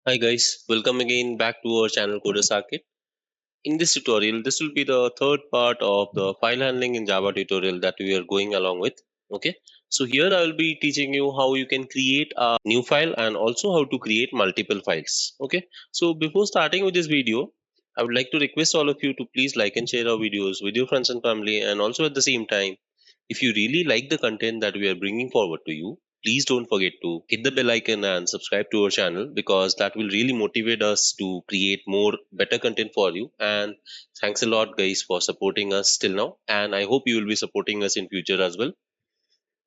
Hi guys, welcome again back to our channel Coder Circuit. In this tutorial, this will be the third part of the file handling in Java tutorial that we are going along with. Okay, so here I will be teaching you how you can create a new file and also how to create multiple files. Okay, so before starting with this video, I would like to request all of you to please like and share our videos with your friends and family, and also at the same time, if you really like the content that we are bringing forward to you, please don't forget to hit the bell icon and subscribe to our channel because that will really motivate us to create more better content for you. And thanks a lot guys for supporting us till now, and I hope you will be supporting us in future as well.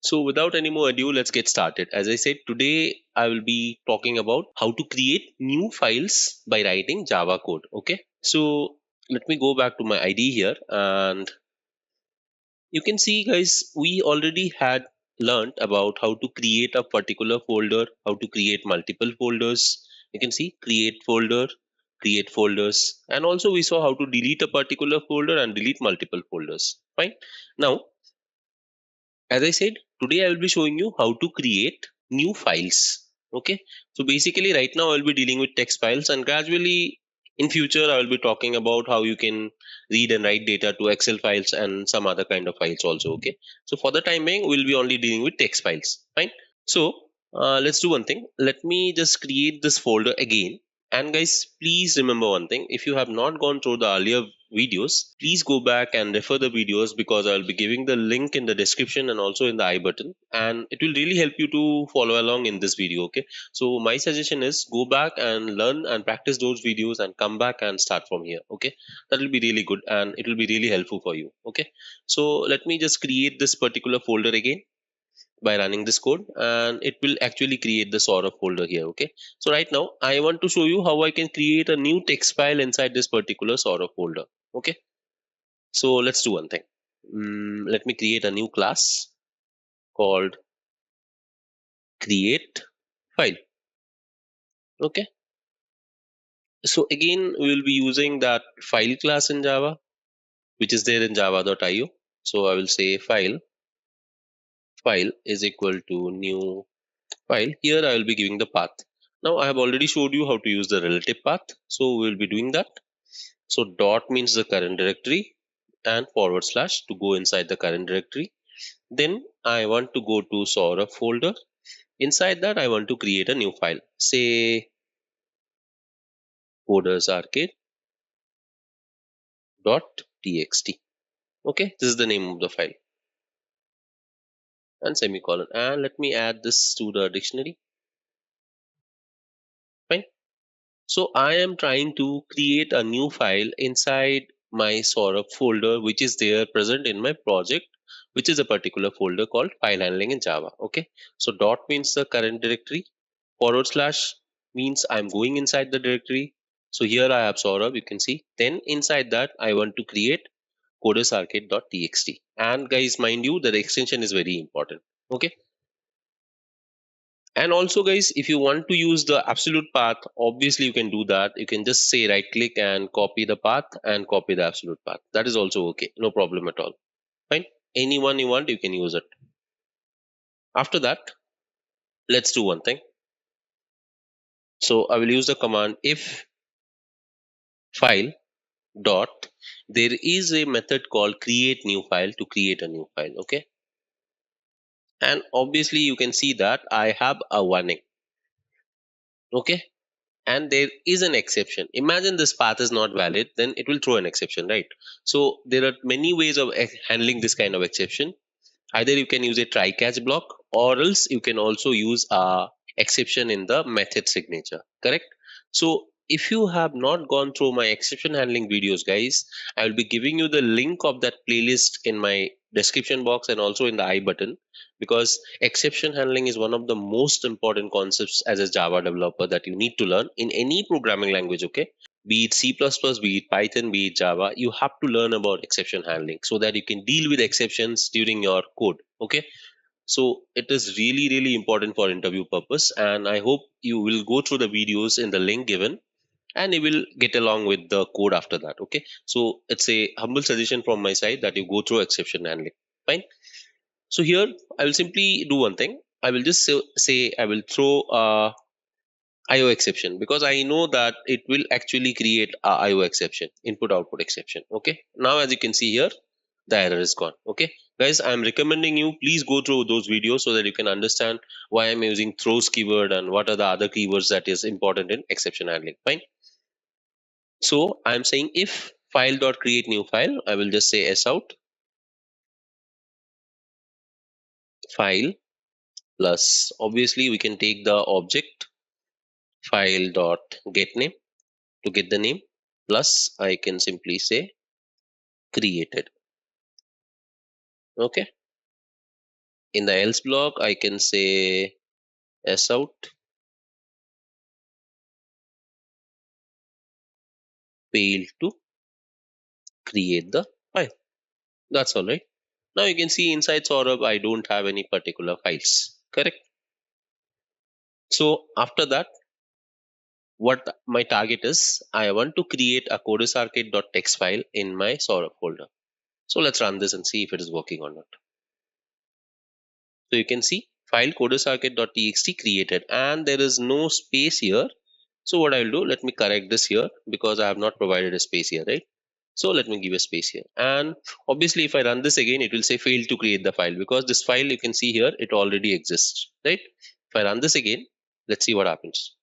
So without any more ado, let's get started. As I said, today I will be talking about how to create new files by writing Java code. Okay, so let me go back to my ID here, and you can see guys, we already had learned about how to create a particular folder, how to create multiple folders. You can see create folder, create folders, and also we saw how to delete a particular folder and delete multiple folders. Fine. Now, as I said, today I will be showing you how to create new files. Okay, so basically right now I'll be dealing with text files, and gradually in future I will be talking about how you can read and write data to Excel files and some other kind of files also. Okay, so for the time being we'll be only dealing with text files. Fine. So let's do one thing. Let me just create this folder again. And guys, please remember one thing. If you have not gone through the earlier videos, please go back and refer the videos because I'll be giving the link in the description and also in the I button. And it will really help you to follow along in this video. Okay. So my suggestion is go back and learn and practice those videos and come back and start from here. Okay. That will be really good and it will be really helpful for you. Okay. So let me just create this particular folder again by running this code, and it will actually create the sort of folder here. Okay, so right now I want to show you how I can create a new text file inside this particular sort of folder. Okay, so let's do one thing. Let me create a new class called create file. Okay, so again we will be using that file class in Java, which is there in java.io. So I will say file is equal to new file. Here I will be giving the path. Now I have already showed you how to use the relative path, so we will be doing that. So dot means the current directory and forward slash to go inside the current directory. Then I want to go to Saurabh folder. Inside that I want to create a new file. Say codersarcade.txt. Okay, this is the name of the file and semicolon. And let me add this to the dictionary. Fine. So I am trying to create a new file inside my Saurabh folder, which is there present in my project, which is a particular folder called file handling in Java. Okay. So dot means the current directory, forward slash means I'm going inside the directory. So here I have Saurabh, you can see. Then inside that I want to create codesarcade.txt. And guys, mind you, the extension is very important. Okay. And also guys, if you want to use the absolute path, obviously you can do that. You can just say right click and copy the path and copy the absolute path. That is also okay, no problem at all. Fine. Anyone you want, you can use it. After that, let's do one thing. So I will use the command if file dot, there is a method called create new file to create a new file. Okay, and obviously you can see that I have a warning. Okay, and there is an exception. Imagine this path is not valid, then it will throw an exception, right? So there are many ways of handling this kind of exception. Either you can use a try catch block, or else you can also use a exception in the method signature. Correct. So if you have not gone through my exception handling videos guys, I will be giving you the link of that playlist in my description box and also in the I button, because exception handling is one of the most important concepts as a Java developer that you need to learn in any programming language. Okay, be it C++, be it Python, be it Java, you have to learn about exception handling so that you can deal with exceptions during your code. Okay, so it is really really important for interview purpose, and I hope you will go through the videos in the link given and you will get along with the code after that. Okay, so it's a humble suggestion from my side that you go through exception handling. Fine. So here I will simply do one thing. I will just say I will throw IO exception, because I know that it will actually create a IO exception, input output exception. Okay. Now, as you can see here, the error is gone. Okay. Guys, I'm recommending you, please go through those videos so that you can understand why I'm using throws keyword and what are the other keywords that is important in exception handling. Fine. So I'm saying if file dot create new file, I will just say s out file plus, obviously we can take the object file dot get name to get the name, plus I can simply say created. Okay. In the else block, I can say s out failed to create the file. That's all right. Now you can see inside Saurabh, I don't have any particular files. Correct. So after that, what my target is, I want to create a codesarcade.txt file in my Saurabh folder. So let's run this and see if it is working or not. So you can see file codesarcade.txt created and there is no space here. So what I will do, let me correct this here because I have not provided a space here, right? So let me give a space here. And obviously if I run this again, it will say fail to create the file because this file you can see here, it already exists, right? If I run this again, let's see what happens.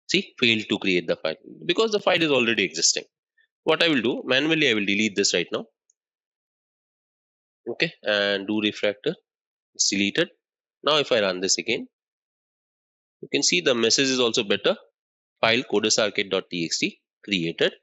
See, failed to create the file because the file is already existing. What I will do, manually I will delete this right now. Okay, and do refactor, it's deleted. Now if I run this again, you can see the message is also better. File codesarcade.txt created.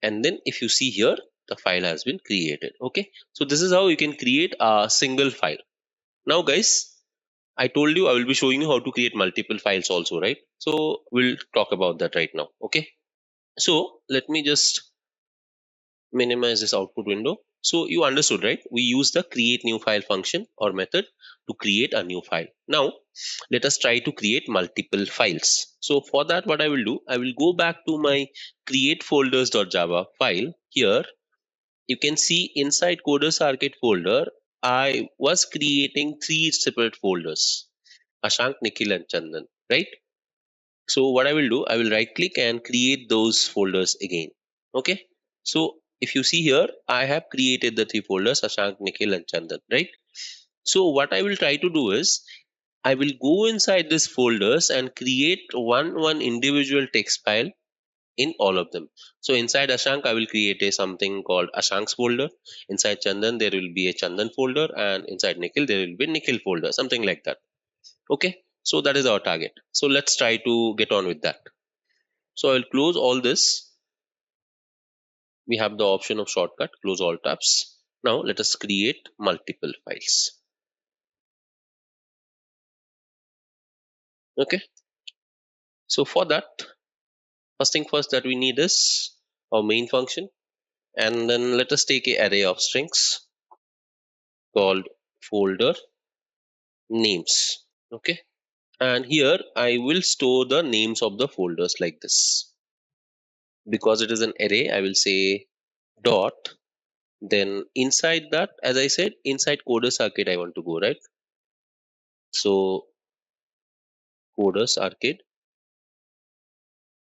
And then if you see here, the file has been created. Okay, so this is how you can create a single file. Now guys, I told you I will be showing you how to create multiple files also, right? So we'll talk about that right now. Okay, so let me just minimize this output window. So you understood, right? We use the create new file function or method to create a new file. Now let us try to create multiple files. So for that, what I will do, I will go back to my create folders.java file. Here you can see inside Coders Arcade folder, I was creating 3 separate folders, Ashank, Nikhil and Chandan, right? So what I will do, I will right click and create those folders again. Okay. So if you see here, I have created the 3 folders, Ashank, Nikhil and Chandan, right? So what I will try to do is, I will go inside these folders and create one individual text file in all of them. So inside Ashank, I will create a something called Ashank's folder. Inside Chandan, there will be a Chandan folder, and inside Nikhil, there will be Nikhil folder, something like that. Okay, so that is our target. So let's try to get on with that. So I will close all this. We have the option of shortcut, close all tabs. Now let us create multiple files. Okay, so for that, first thing first that we need is our main function, and then let us take an array of strings called folder names. Okay, and here I will store the names of the folders like this. Because it is an array, I will say dot, then inside that, as I said, inside Coders Arcade I want to go, right? So Coders Arcade,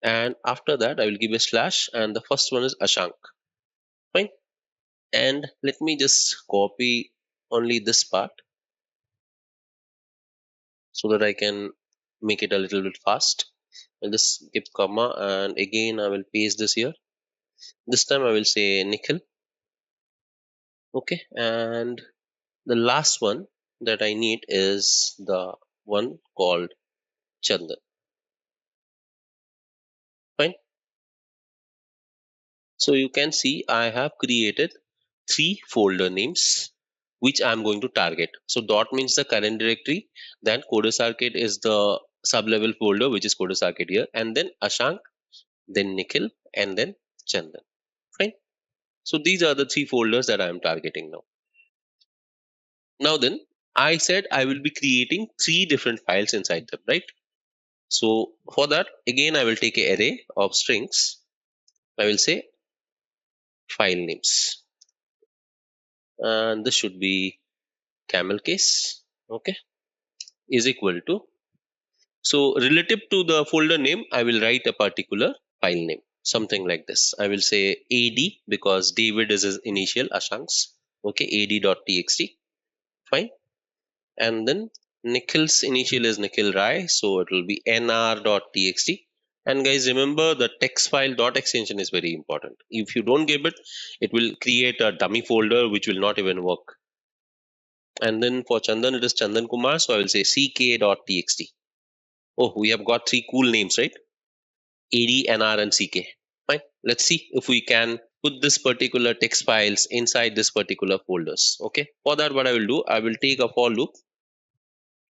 and after that I will give a slash, and the first one is Ashank. Fine. And let me just copy only this part so that I can make it a little bit fast. I'll just give comma, and again I will paste this here. This time I will say Nikhil. Okay, and the last one that I need is the one called Chandan. Fine. So you can see I have created 3 folder names which I'm going to target. So dot means the current directory, then Coders Arcade is the sub-level folder which is Coders Arcade here, and then Ashank, then Nikhil, and then Chandan. Fine. So these are the 3 folders that I am targeting now. Now then, I said I will be creating 3 different files inside them, right? So for that, again, I will take an array of strings. I will say file names, and this should be camel case. Okay, is equal to So relative to the folder name, I will write a particular file name, something like this. I will say AD because David is his initial, Ashank's. Okay, AD.txt, fine. And then Nikhil's initial is Nikhil Rai, so it will be nr.txt. And guys, remember the text file dot extension is very important. If you don't give it, it will create a dummy folder which will not even work. And then for Chandan, it is Chandan Kumar, so I will say ck.txt. Oh, we have got three cool names, right? AD, NR, and CK. Fine. Let's see if we can put this particular text files inside this particular folders. Okay. For that, what I will do, I will take a for loop.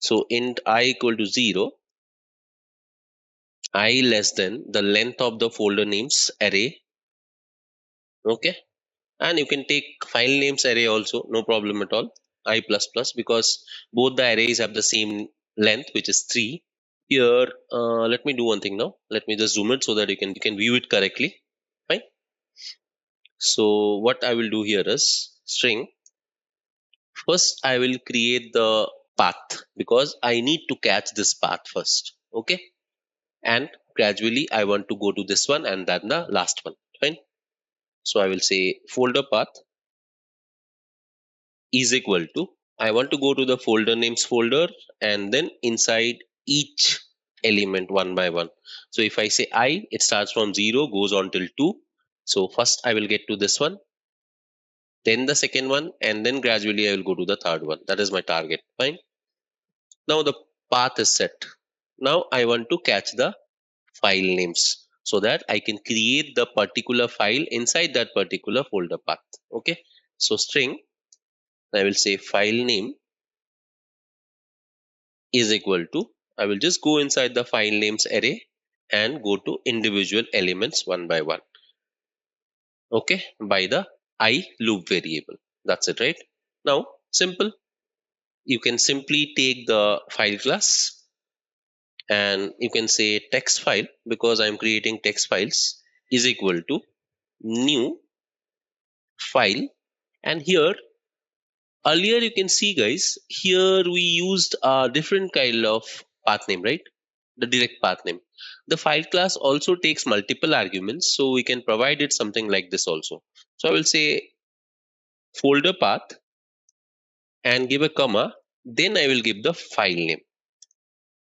So int I equal to 0, I less than the length of the folder names array. Okay. And you can take file names array also, no problem at all. I plus plus, because both the arrays have the same length, which is 3. Here, let me do one thing now. Let me just zoom it so that you can view it correctly. Fine. So what I will do here is string. First, I will create the path because I need to catch this path first. Okay. And gradually I want to go to this one and then the last one. Fine. So I will say folder path is equal to, I want to go to the folder names folder and then inside each element one by one. So if I say I, it starts from 0, goes on till 2. So first I will get to this one, then the second one, and then gradually I will go to the third one. That is my target. Fine. Now the path is set. Now I want to catch the file names so that I can create the particular file inside that particular folder path. Okay. So string, I will say file name is equal to, I will just go inside the file names array and go to individual elements one by one. Okay. By the I loop variable. That's it, right? Now, simple. You can simply take the file class and you can say text file, because I'm creating text files, is equal to new file. And here earlier you can see guys, here we used a different kind of path name, right? The direct path name. The file class also takes multiple arguments, so we can provide it something like this also. So I will say folder path and give a comma, then I will give the file name.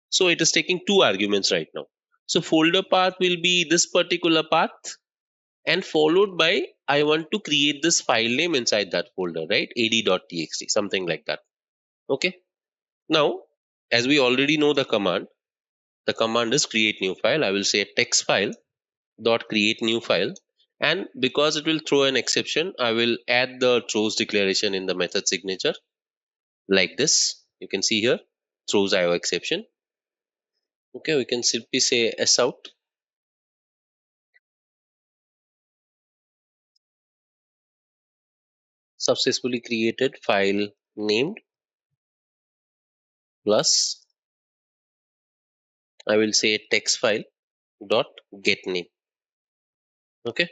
So it is taking two arguments right now. So folder path will be this particular path and followed by, I want to create this file name inside that folder, right? ad.txt, something like that. Okay. Now, as we already know the command is create new file. I will say text file dot create new file. And because it will throw an exception, I will add the throws declaration in the method signature like this. You can see here, throws IO exception. Okay, we can simply say s out. Successfully created file named plus, I will say text file dot get name. Okay.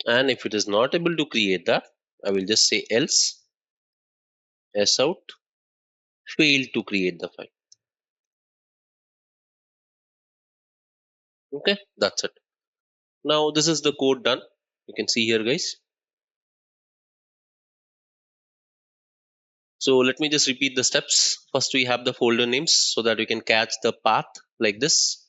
And if it is not able to create that, I will just say else s out failed to create the file. Okay, that's it. Now this is the code done. You can see here guys. So let me just repeat the steps. First we have the folder names so that we can catch the path like this.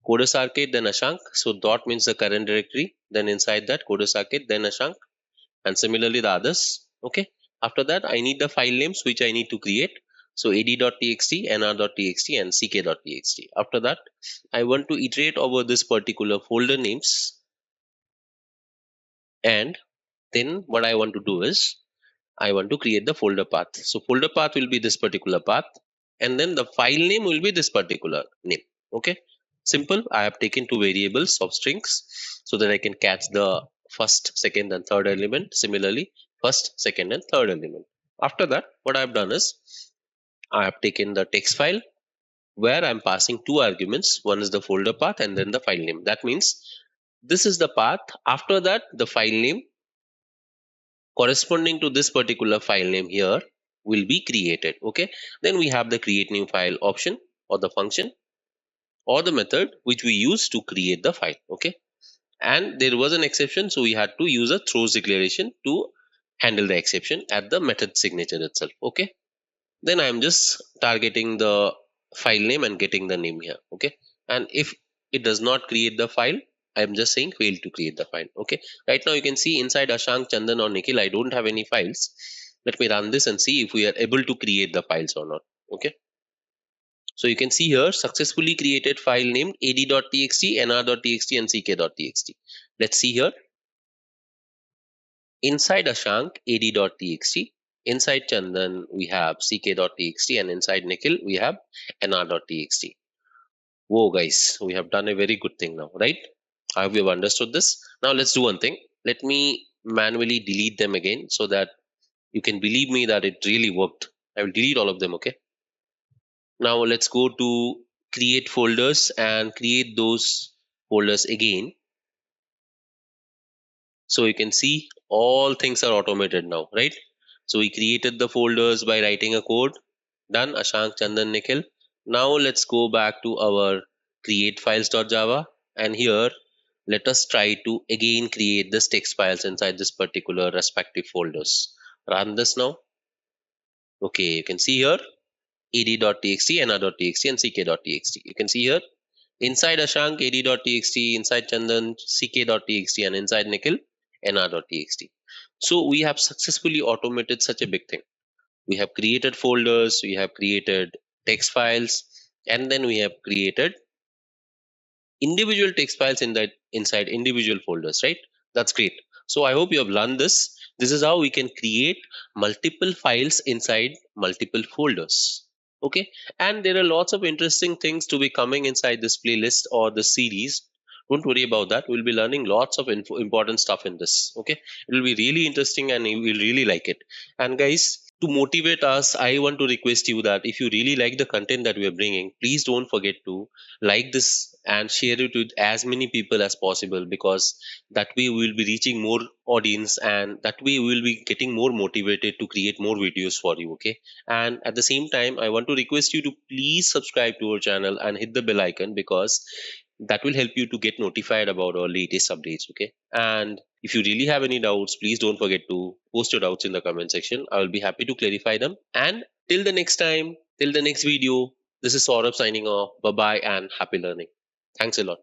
Coders Arcade, then Ashank. So dot means the current directory. Then inside that Coders Arcade, then Ashank. And similarly the others. Okay. After that I need the file names which I need to create. So ad.txt, nr.txt and ck.txt. After that I want to iterate over this particular folder names. And then what I want to do is I want to create the folder path. So folder path will be this particular path and then the file name will be this particular name. Okay. Simple. I have taken two variables of strings so that I can catch the first, second and third element. Similarly, first, second and third element. After that, what I have done is I have taken the text file where I'm passing two arguments. One is the folder path and then the file name. That means this is the path. After that, the file name corresponding to this particular file name here will be created. Okay, then we have the create new file option, or the function, or the method which we use to create the file. Okay, and there was an exception, so we had to use a throws declaration to handle the exception at the method signature itself. Okay, then I'm just targeting the file name and getting the name here. Okay, and if it does not create the file, I'm just saying fail to create the file. Okay, right now you can see inside Ashank, Chandan or Nikhil, I don't have any files. Let me run this and see if we are able to create the files or not. Okay, so you can see here successfully created file named ad.txt, nr.txt and ck.txt. Let's see here. Inside Ashank, ad.txt. Inside Chandan, we have ck.txt, and inside Nikhil, we have nr.txt. Whoa, guys, we have done a very good thing now, right? I hope you have understood this. Now let's do one thing. Let me manually delete them again so that you can believe me that it really worked. I will delete all of them, okay? Now let's go to create folders and create those folders again. So you can see all things are automated now, right? So we created the folders by writing a code. Done. Ashank, Chandan, Nikhil. Now let's go back to our create files.java, and here let us try to again create this text files inside this particular respective folders. Run this now. Okay, you can see here ad.txt, nr.txt and ck.txt. You can see here inside Ashank, ad.txt, inside Chandan, ck.txt, and inside Nikhil, nr.txt. So we have successfully automated such a big thing. We have created folders, we have created text files, and then we have created individual text files in that inside individual folders, right? That's great. So I hope you have learned this. This is how we can create multiple files inside multiple folders. Okay, and there are lots of interesting things to be coming inside this playlist or the series. Don't worry about that. We'll be learning lots of important stuff in this. Okay, it will be really interesting and you will really like it. And guys, to motivate us, I want to request you that if you really like the content that we are bringing, please don't forget to like this and share it with as many people as possible, because that way we will be reaching more audience, and that way we will be getting more motivated to create more videos for you. Okay, and at the same time I want to request you to please subscribe to our channel and hit the bell icon, because that will help you to get notified about our latest updates. Okay, and if you really have any doubts, please don't forget to post your doubts in the comment section. I will be happy to clarify them. And till the next time, till the next video, this is Saurabh signing off. Bye bye and happy learning. Thanks a lot.